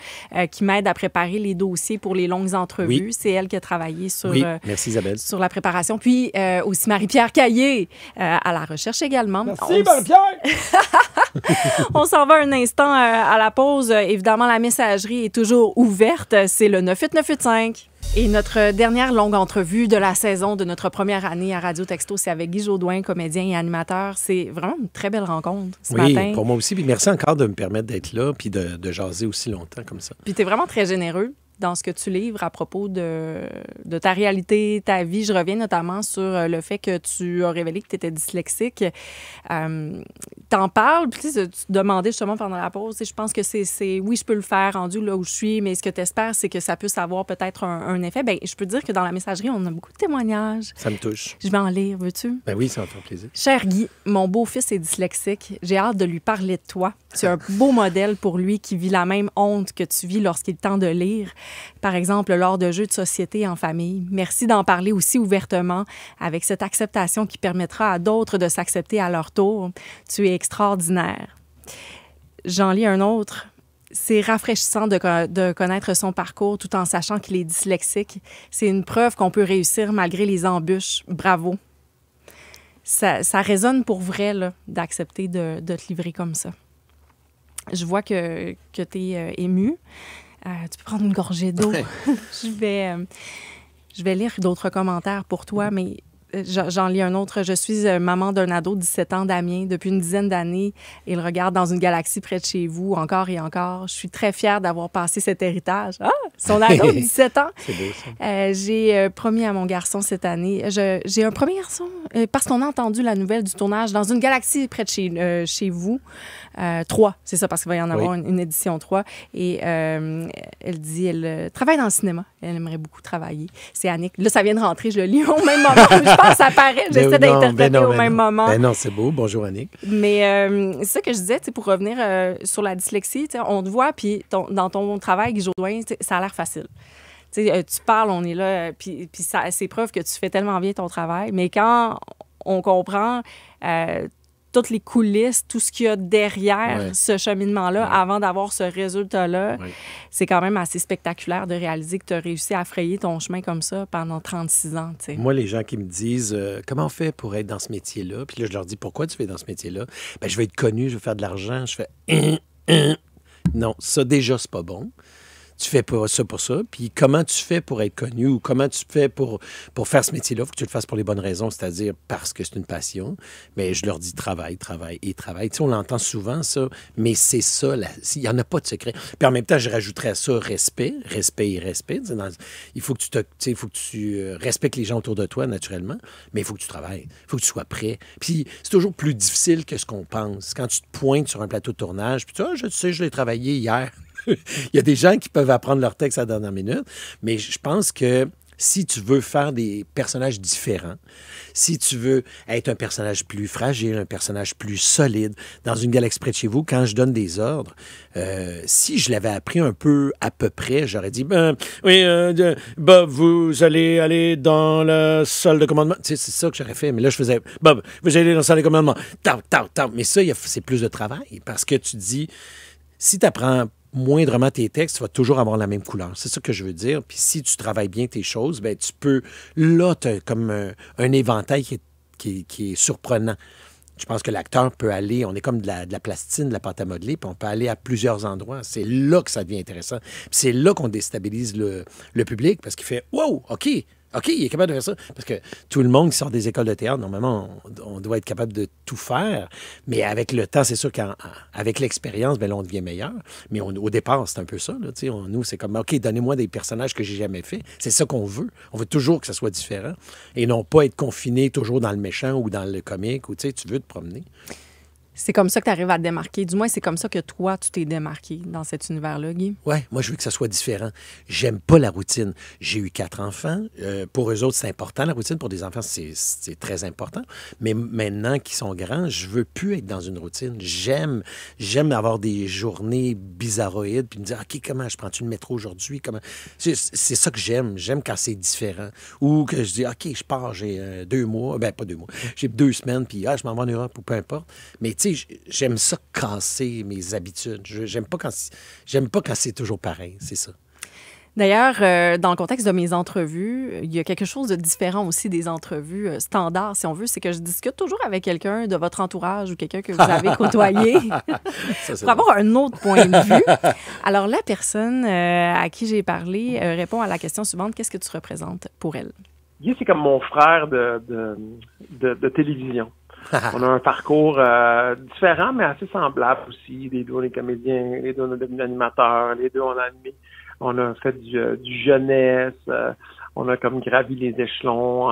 qui m'aide à préparer les dossiers pour les longues entrevues. Oui. C'est elle qui a travaillé sur, merci, Isabelle. Sur la préparation. Puis aussi Marie-Pierre Caillé à la recherche également. Merci, Marie-Pierre! On s'en va un instant à la pause. Évidemment, la messagerie est toujours ouverte. C'est le 98985. Et notre dernière longue entrevue de la saison de notre première année à Radio Texto, c'est avec Guy Jodoin, comédien et animateur. C'est vraiment une très belle rencontre ce matin. Oui, pour moi aussi. Puis merci encore de me permettre d'être là puis de jaser aussi longtemps comme ça. Puis tu es vraiment très généreux dans ce que tu livres à propos de ta réalité, ta vie. Je reviens notamment sur le fait que tu as révélé que tu étais dyslexique. T'en parles, puis tu te demandais justement pendant la pause, je pense que c'est oui, je peux le faire rendu là où je suis, mais ce que tu espères, c'est que ça puisse avoir peut-être un effet. Bien, je peux te dire que dans la messagerie, on a beaucoup de témoignages. Ça me touche. Je vais en lire, veux-tu? Ben oui, ça va me faire plaisir. Cher Guy, mon beau-fils est dyslexique. J'ai hâte de lui parler de toi. Tu es un beau modèle pour lui qui vit la même honte que tu vis lorsqu'il tente de lire. Par exemple, lors de jeux de société en famille. Merci d'en parler aussi ouvertement avec cette acceptation qui permettra à d'autres de s'accepter à leur tour. Tu es extraordinaire. J'en lis un autre. C'est rafraîchissant de connaître son parcours tout en sachant qu'il est dyslexique. C'est une preuve qu'on peut réussir malgré les embûches. Bravo. Ça résonne pour vrai là, d'accepter de te livrer comme ça. Je vois que tu es ému. Tu peux prendre une gorgée d'eau. Je vais lire d'autres commentaires pour toi, mais j'en lis un autre. Je suis maman d'un ado de 17 ans, Damien. Depuis une dizaine d'années, il regarde Dans une galaxie près de chez vous, encore et encore. Je suis très fière d'avoir passé cet héritage. Ah! Son ado de 17 ans. C'est beau, ça. J'ai promis à mon garçon cette année. J'ai un premier garçon parce qu'on a entendu la nouvelle du tournage Dans une galaxie près de chez vous. 3, c'est ça, parce qu'il va y en avoir une édition 3. Et elle dit, elle travaille dans le cinéma. Elle aimerait beaucoup travailler. C'est Annick. Là, ça vient de rentrer, je le lis au même moment. Je pense que ça paraît. J'essaie d'interpréter au même moment. Ben non, c'est beau. Bonjour, Annick. Mais c'est ça que je disais, pour revenir sur la dyslexie, on te voit, puis dans ton travail, Guy Jodoin, ça a l'air facile. Tu parles, on est là, puis c'est preuve que tu fais tellement bien ton travail. Mais quand on comprend toutes les coulisses, tout ce qu'il y a derrière ce cheminement-là, avant d'avoir ce résultat-là, c'est quand même assez spectaculaire de réaliser que tu as réussi à frayer ton chemin comme ça pendant 36 ans. T'sais. Moi, les gens qui me disent comment on fait pour être dans ce métier-là? Puis là, je leur dis pourquoi tu fais dans ce métier-là? Ben, je vais être connu, je vais faire de l'argent. Je fais non, ça déjà, c'est pas bon. Tu fais pas ça pour ça. Puis comment tu fais pour être connu ou comment tu fais pour faire ce métier-là? Il faut que tu le fasses pour les bonnes raisons, c'est-à-dire parce que c'est une passion. Mais je leur dis travail. Tu sais, on l'entend souvent, ça, mais c'est ça. Il n'y en a pas de secret. Puis en même temps, je rajouterais à ça respect. Il faut que tu respectes les gens autour de toi, naturellement, mais il faut que tu travailles. Il faut que tu sois prêt. Puis c'est toujours plus difficile que ce qu'on pense. Quand tu te pointes sur un plateau de tournage, puis tu dis, je sais, je l'ai travaillé hier. Il y a des gens qui peuvent apprendre leur texte à la dernière minute, mais je pense que si tu veux faire des personnages différents, si tu veux être un personnage plus fragile, un personnage plus solide, dans une galaxie près de chez vous, quand je donne des ordres, si je l'avais appris un peu à peu près, j'aurais dit, Bob, vous allez aller dans la salle de commandement. Tu sais, c'est ça que j'aurais fait, mais là, je faisais, Bob, vous allez aller dans la salle de commandement. Mais ça, c'est plus de travail, parce que tu dis, si tu apprends moindrement tes textes, tu vas toujours avoir la même couleur. C'est ça que je veux dire. Puis si tu travailles bien tes choses, ben tu peux... Là, tu as comme un éventail qui est surprenant. Je pense que l'acteur peut aller, on est comme de la plastine, de la pâte à modeler, puis on peut aller à plusieurs endroits. C'est là que ça devient intéressant. Puis c'est là qu'on déstabilise le public parce qu'il fait « Wow, OK, il est capable de faire ça. » Parce que tout le monde qui sort des écoles de théâtre, normalement, on doit être capable de tout faire. Mais avec le temps, c'est sûr qu'avec l'expérience, bien, là, on devient meilleur. Mais au départ, c'est un peu ça. Là, nous, c'est comme, OK, donnez-moi des personnages que j'ai jamais fait. C'est ça qu'on veut. On veut toujours que ça soit différent. Et non pas être confiné toujours dans le méchant ou dans le comique. Ou tu veux te promener. C'est comme ça que tu arrives à te démarquer. Du moins, c'est comme ça que toi, tu t'es démarqué dans cet univers-là, Guy. Oui, moi, je veux que ça soit différent. J'aime pas la routine. J'ai eu 4 enfants. Pour eux autres, c'est important, la routine. Pour des enfants, c'est très important. Mais maintenant qu'ils sont grands, je veux plus être dans une routine. J'aime avoir des journées bizarroïdes puis me dire, OK, comment je prends-tu le métro aujourd'hui? C'est ça que j'aime. J'aime quand c'est différent. Ou que je dis, OK, je pars, j'ai 2 mois. Ben, pas 2 mois. J'ai 2 semaines, puis je m'en vais en Europe ou peu importe. Mais tu sais, j'aime ça casser mes habitudes. J'aime pas quand c'est toujours pareil, c'est ça. D'ailleurs, dans le contexte de mes entrevues, il y a quelque chose de différent aussi des entrevues standards, si on veut, c'est que je discute toujours avec quelqu'un de votre entourage ou quelqu'un que vous avez côtoyé pour avoir un autre point de vue. Alors, la personne à qui j'ai parlé répond à la question suivante. Qu'est-ce que tu représentes pour elle? Guy, c'est comme mon frère de télévision. On a un parcours différent, mais assez semblable aussi. Les deux, on est comédiens, les deux, on est devenus animateurs, les deux, on a animé. On a fait du jeunesse, on a comme gravi les échelons.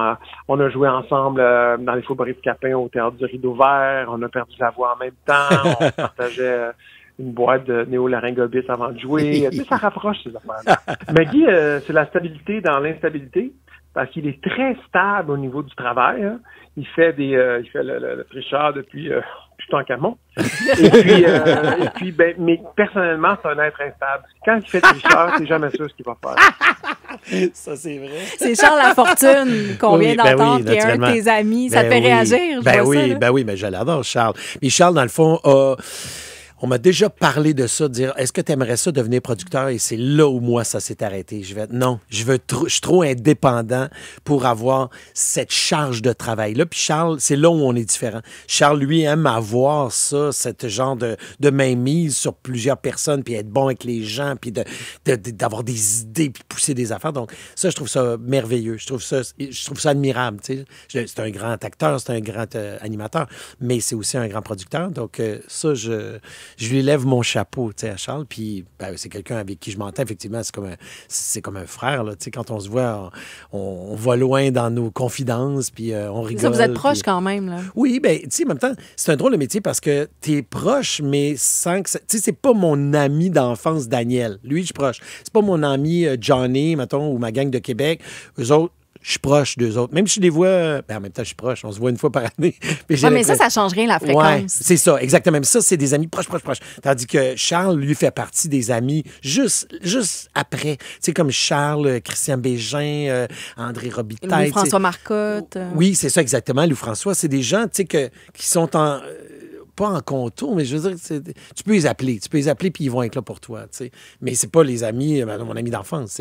On a joué ensemble dans les Faubourgs Capin au Théâtre du Rideau Vert. On a perdu la voix en même temps. On partageait une boîte de néolaryngobis avant de jouer. Tu sais, ça rapproche ces affaires-là. Mais Guy, c'est la stabilité dans l'instabilité. Parce qu'il est très stable au niveau du travail. Hein. Il fait le tricheur depuis tout en Camon. Et puis, mais personnellement, c'est un être instable. Quand il fait tricheur, c'est jamais sûr ce qu'il va faire. Ça, c'est vrai. C'est Charles Lafortune qu'on vient d'entendre, qui est un de tes amis. Ça te fait réagir, mais je l'adore, Charles. Mais Charles, dans le fond, on m'a déjà parlé de ça, de dire, est-ce que tu aimerais ça devenir producteur? Et c'est là où moi, ça s'est arrêté. Non, je suis trop indépendant pour avoir cette charge de travail-là. Puis Charles, c'est là où on est différent. Charles, lui, aime avoir ça, cette genre de mainmise sur plusieurs personnes, puis être bon avec les gens, puis d'avoir des idées, puis pousser des affaires. Donc ça, je trouve ça merveilleux. Je trouve ça admirable. Tu sais. C'est un grand acteur, c'est un grand animateur, mais c'est aussi un grand producteur. Donc ça, je lui lève mon chapeau, tu sais, à Charles. Puis, c'est quelqu'un avec qui je m'entends. Effectivement, c'est comme un frère, là. Tu sais, quand on se voit, on va loin dans nos confidences, puis on rigole. Ça, vous êtes proches quand même, là. Oui, tu sais, en même temps, c'est un drôle de métier parce que t'es proche, mais sans que... Tu sais, c'est pas mon ami d'enfance, Daniel. Lui, je suis proche. C'est pas mon ami Johnny, mettons, ou ma gang de Québec. Eux autres, je suis proche d'eux autres. Même si je les vois... en même temps, je suis proche. On se voit une fois par année. Mais ça change rien, la fréquence. Ouais, c'est ça, exactement. Même ça, c'est des amis proches. Tandis que Charles, lui, fait partie des amis juste après. Tu sais, comme Charles, Christian Bégin, André Robitaille. Louis-François Marcotte. Oui, c'est ça, exactement. Louis-François, c'est des gens, tu sais, qui sont pas en contour, mais je veux dire, tu peux les appeler. Puis ils vont être là pour toi, tu sais. Mais c'est pas les amis, mon ami d'enfance,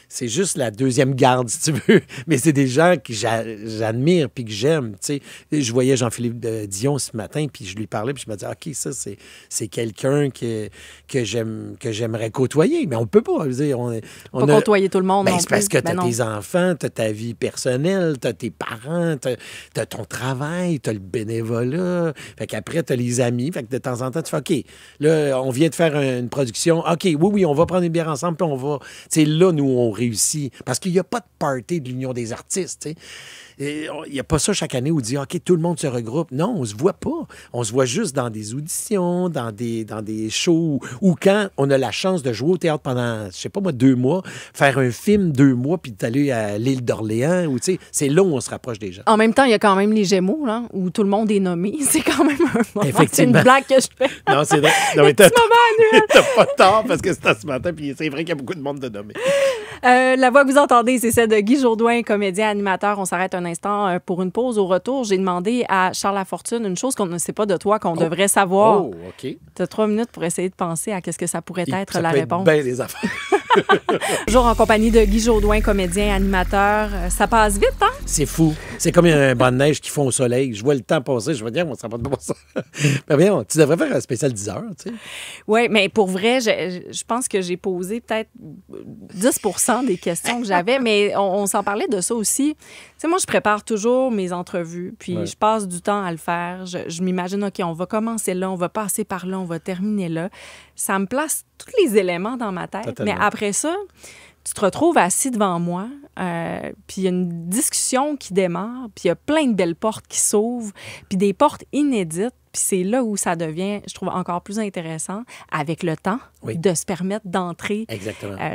c'est juste la deuxième garde, si tu veux. Mais c'est des gens que j'admire puis que j'aime, tu sais. Je voyais Jean-Philippe Dion ce matin, puis je lui parlais, puis je me disais, OK, ça, c'est quelqu'un que j'aimerais côtoyer. Mais on peut pas, je veux dire, on pas côtoyer tout le monde non c'est parce que plus. t'as tes enfants, t'as ta vie personnelle, t'as tes parents, t'as ton travail, t'as le bénévolat. Fait qu'après, t'as les amis. Fait que de temps en temps, tu fais OK, là, on vient de faire une production. OK, oui, on va prendre une bière ensemble, puis on va. C'est là, nous, on réussit. Parce qu'il n'y a pas de party de l'Union des artistes, tu sais. Il n'y a pas ça chaque année où on dit OK, tout le monde se regroupe. Non, on se voit pas. On se voit juste dans des auditions, dans des shows, ou quand on a la chance de jouer au théâtre pendant, je sais pas moi, 2 mois, faire un film 2 mois, puis d'aller à l'île d'Orléans, ou tu sais, c'est là où on se rapproche des gens. En même temps, il y a quand même les Gémeaux, là, où tout le monde est nommé. C'est quand même un moment. Effectivement. C'est une blague que je fais. Non, c'est vrai. Non, mais t'as pas tort, parce que c'est à ce matin, puis c'est vrai qu'il y a beaucoup de monde de nommé. La voix que vous entendez, c'est celle de Guy Jourdouin, comédien, animateur. On s'arrête un instant pour une pause. Au retour, j'ai demandé à Charles Lafortune une chose qu'on ne sait pas de toi, qu'on devrait savoir. Oh, OK. Tu as 3 minutes pour essayer de penser à qu'est-ce que ça pourrait être ça la peut réponse. Être bien des affaires. Toujours en compagnie de Guy Jodoin, comédien, animateur. Ça passe vite, hein? C'est fou. C'est comme un banc de neige qui fond au soleil. Je vois le temps passer, je vais dire, on s'en va pas pour ça. Mais bien, tu devrais faire un spécial 10 heures, tu sais. Oui, mais pour vrai, je pense que j'ai posé peut-être 10 des questions que j'avais, mais on s'en parlait de ça aussi. Tu sais, moi, je prépare toujours mes entrevues, puis je passe du temps à le faire. Je m'imagine, OK, on va commencer là, on va passer par là, on va terminer là. Ça me place tous les éléments dans ma tête. Totalement. Mais après ça, tu te retrouves assis devant moi, puis il y a une discussion qui démarre, puis il y a plein de belles portes qui s'ouvrent, puis des portes inédites. Puis c'est là où ça devient, je trouve, encore plus intéressant, avec le temps, de se permettre d'entrer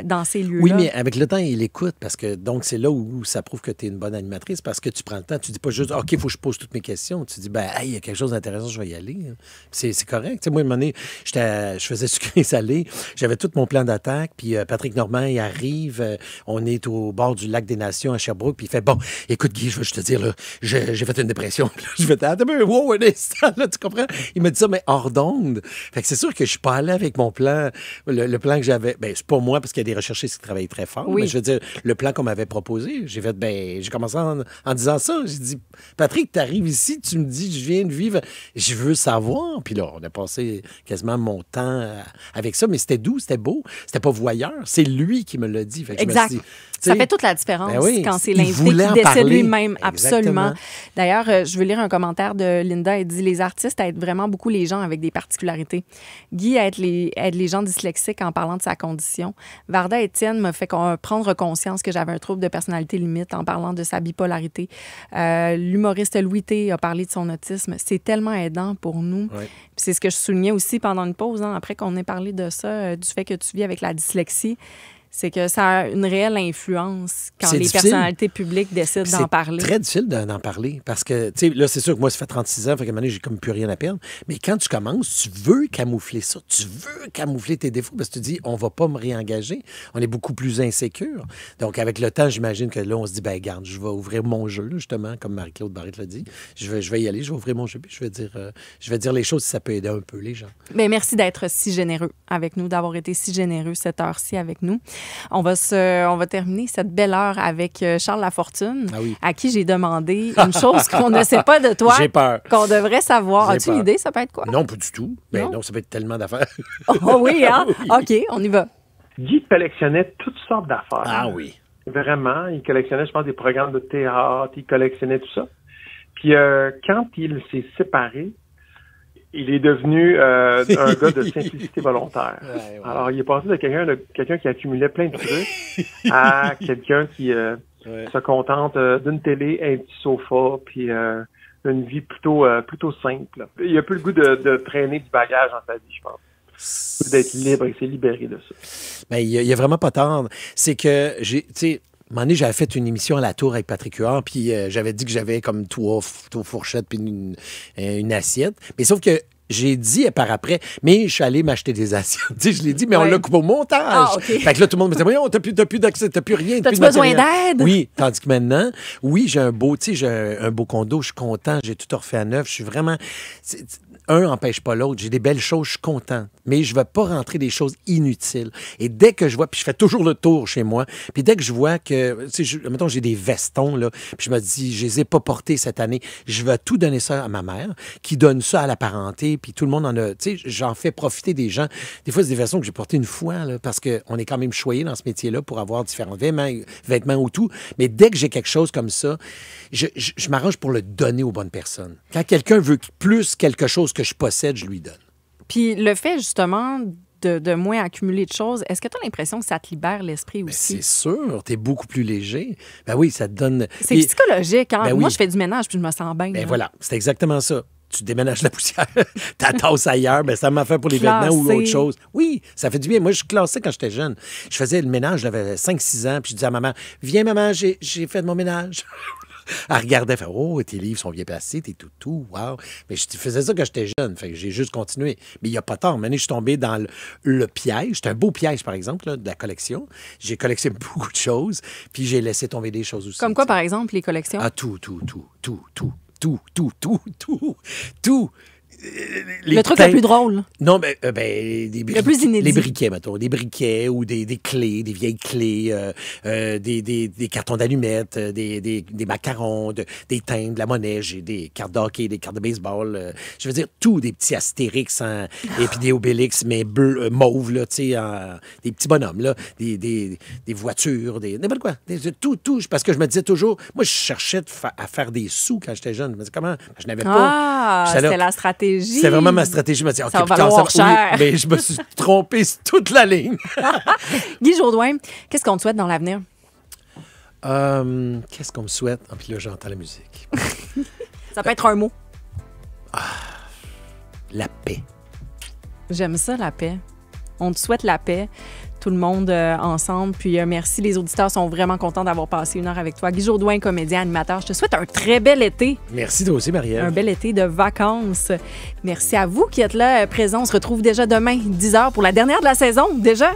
dans ces lieux-là. Oui, mais avec le temps et l'écoute, parce que donc c'est là où ça prouve que tu es une bonne animatrice, parce que tu prends le temps, tu dis pas juste, OK, il faut que je pose toutes mes questions. Tu dis, ben, hey, il y a quelque chose d'intéressant, je vais y aller. C'est correct. Tu sais, moi, à un moment donné, je faisais sucré-salé, j'avais tout mon plan d'attaque, puis Patrick Normand, il arrive, on est au bord du lac des Nations à Sherbrooke, puis il fait, bon, écoute, Guy, je veux te dire, là, j'ai fait une dépression. Je vais t'attendre, wow, un instant, là, tu comprends? Il m'a dit ça, mais hors d'onde. Fait que c'est sûr que je suis pas allé avec mon plan, le plan que j'avais. Ben, c'est pas moi, parce qu'il y a des recherchistes qui travaillent très fort. Oui. Mais je veux dire, le plan qu'on m'avait proposé, j'ai fait, j'ai commencé en disant ça. J'ai dit, Patrick, t'arrives ici, tu me dis, je viens de vivre, je veux savoir. Puis là, on a passé quasiment mon temps avec ça, mais c'était doux, c'était beau, c'était pas voyeur. C'est lui qui me l'a dit. Fait que exact. Je me suis dit, ça fait toute la différence quand c'est l'invité qui décide parler. lui-même. Absolument. D'ailleurs, je veux lire un commentaire de Linda. Elle dit, les artistes aident vraiment beaucoup les gens avec des particularités. Guy aide les gens dyslexiques en parlant de sa condition. Varda Étienne m'a fait prendre conscience que j'avais un trouble de personnalité limite en parlant de sa bipolarité. L'humoriste Louis T a parlé de son autisme. C'est tellement aidant pour nous. Oui. Puis c'est ce que je soulignais aussi pendant une pause, après qu'on ait parlé de ça, du fait que tu vis avec la dyslexie. C'est que ça a une réelle influence quand les personnalités publiques décident d'en parler. C'est très difficile d'en parler parce que, tu sais, là, c'est sûr que moi, ça fait 36 ans, fait qu'à un moment donné, j'ai comme plus rien à perdre. Mais quand tu commences, tu veux camoufler ça. Tu veux camoufler tes défauts parce que tu dis, on va pas me réengager. On est beaucoup plus insécure. Donc, avec le temps, j'imagine que là, on se dit, ben regarde, je vais ouvrir mon jeu, justement, comme Marie-Claude Barrette l'a dit. Je vais y aller, je vais ouvrir mon jeu, puis je vais dire les choses si ça peut aider un peu les gens. Bien, merci d'être si généreux avec nous, d'avoir été si généreux cette heure-ci avec nous. On va terminer cette belle heure avec Charles Lafortune, à qui j'ai demandé une chose qu'on ne sait pas de toi, j'ai peur. Qu'on devrait savoir. As-tu une idée, ça peut être quoi? Non, pas du tout. Ben non, ça peut être tellement d'affaires. Oh oui, hein? OK, on y va. Guy collectionnait toutes sortes d'affaires. Ah oui. Vraiment, il collectionnait, je pense, des programmes de théâtre, il collectionnait tout ça. Puis quand il s'est séparé, il est devenu un gars de simplicité volontaire. Ouais. Alors, il est passé de quelqu'un qui accumulait plein de trucs à quelqu'un qui se contente d'une télé, un petit sofa, puis une vie plutôt simple. Il a plus le goût de traîner du bagage dans sa vie, je pense. D'être libre, il s'est libéré de ça. Ben, il y a vraiment pas tard. C'est que tu sais, un moment donné, j'avais fait une émission à la Tour avec Patrick Huard, puis j'avais dit que j'avais comme trois fourchettes puis une assiette. Mais sauf que j'ai dit par après, mais je suis allé m'acheter des assiettes. Tu sais, je l'ai dit, mais on l'a coupé au montage. Ah, okay. Fait que là, tout le monde me disait, voyons, t'as plus d'accès, t'as plus rien. T'as-tu besoin d'aide? Oui, tandis que maintenant, oui, j'ai un beau condo, je suis content, j'ai tout refait à neuf, je suis vraiment... Un n'empêche pas l'autre. J'ai des belles choses, je suis content. Mais je ne vais pas rentrer des choses inutiles. Et dès que je vois, puis je fais toujours le tour chez moi, puis dès que je vois que, tu sais, mettons, j'ai des vestons, là, puis je me dis, je les ai pas portés cette année, je vais tout donner ça à ma mère, qui donne ça à la parenté, puis tout le monde en a, tu sais, j'en fais profiter des gens. Des fois, c'est des vestons que j'ai portés une fois, là, parce qu'on est quand même choyé dans ce métier-là pour avoir différents vêtements ou tout. Mais dès que j'ai quelque chose comme ça, je m'arrange pour le donner aux bonnes personnes. Quand quelqu'un veut plus quelque chose que je possède, je lui donne. Puis le fait, justement, de moins accumuler de choses, est-ce que tu as l'impression que ça te libère l'esprit aussi? C'est sûr, tu es beaucoup plus léger. Ben oui, ça te donne... C'est psychologique. Hein? Moi, je fais du ménage puis je me sens bien. Ben voilà, c'est exactement ça. Tu déménages la poussière, ta tasse ailleurs, ben ça m'a fait pour les vêtements ou autre chose. Oui, ça fait du bien. Moi, je classais quand j'étais jeune. Je faisais le ménage, j'avais 5-6 ans, puis je disais à maman, viens maman, j'ai fait de mon ménage. Elle regardait, elle fait, oh, tes livres sont bien placés, tes toutous, wow. Mais je faisais ça quand j'étais jeune, fait que j'ai juste continué. Mais il n'y a pas tard. Maintenant, je suis tombé dans le piège. C'est un beau piège, par exemple, là, de la collection. J'ai collectionné beaucoup de choses, puis j'ai laissé tomber des choses aussi. Comme quoi, par exemple, les collections? Ah, tout. Le truc le plus drôle. Non, mais le plus inédit. Les briquets, mettons. Des briquets ou des clés, des vieilles clés, des cartons d'allumettes, des macarons, des timbres, de la monnaie. J'ai des cartes de hockey, des cartes de baseball. Je veux dire, tout, des petits Astérix et puis des Obélix, mais bleu, mauve, là, tu sais, des petits bonhommes, là, des voitures, n'importe quoi. Tout. Parce que je me disais toujours, moi, je cherchais à faire des sous quand j'étais jeune. Je me disais, comment? Je n'avais pas. C'était la stratégie. C'est vraiment ma stratégie. Je me disais, ça va valoir cher. Oui, mais je me suis trompé sur toute la ligne. Guy Jodoin, qu'est-ce qu'on te souhaite dans l'avenir? Qu'est-ce qu'on me souhaite? Ah, puis là, j'entends la musique. Ça peut être un mot. La paix. J'aime ça, la paix. On te souhaite la paix, tout le monde ensemble. Puis merci, les auditeurs sont vraiment contents d'avoir passé 1 heure avec toi. Guy Jodoin, comédien, animateur, je te souhaite un très bel été. Merci toi aussi, Marielle. Un bel été de vacances. Merci à vous qui êtes là présents. On se retrouve déjà demain, 10h, pour la dernière de la saison, déjà.